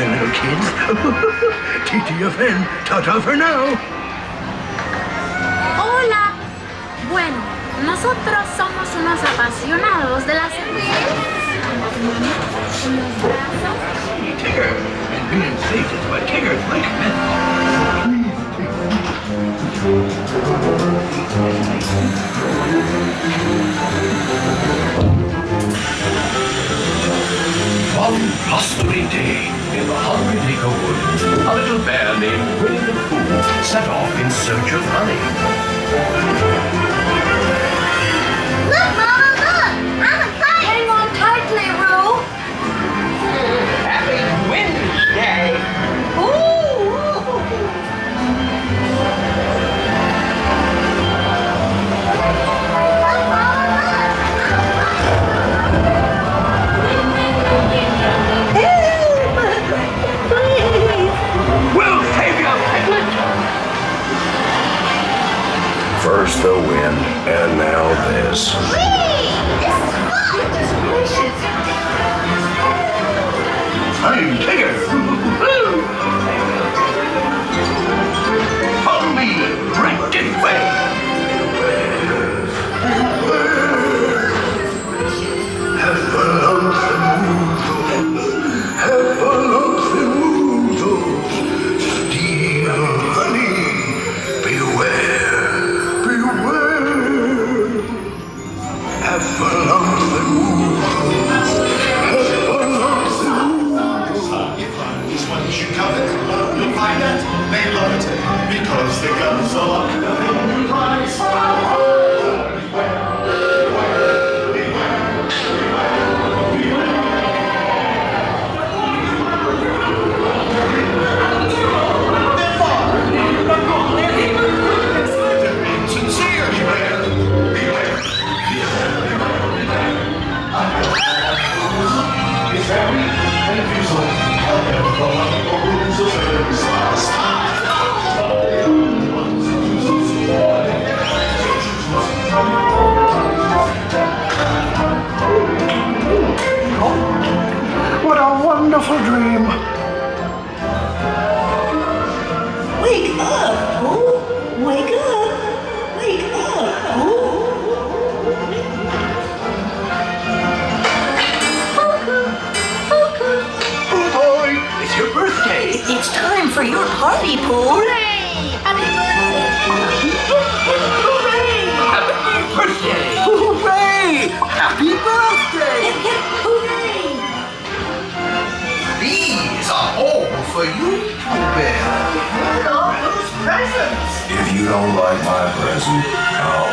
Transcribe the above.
future, little kids. TTFN, ta-ta for now. Hola. Bueno, nosotros somos unos apasionados de las Tigger, and being safe is what Tiggers like best. One blustery day in the Hungry Neighborhood, a little bear named Winnie the Pooh set off in search of honey. Look, Mama, look! I'm a kite! Hang on tightly, Roo! Happy Wednesday! We'll save you, Piglet! First the wind, and now this. I'm Tigger. Follow me, right this way. Because the guns are nothing price. Sincere, beware. Beware. It's very confusing. What a wonderful dream. Wake up, Pooh! Wake up! Wake up, Pooh! Oh boy, it's your birthday. It's time for your party, Pooh! Hooray! Happy Hooray! Happy birthday! Hooray! Happy birthday! Hooray! These are all for you, Pooh Bear. Look at all those presents. If you don't like my present, I'll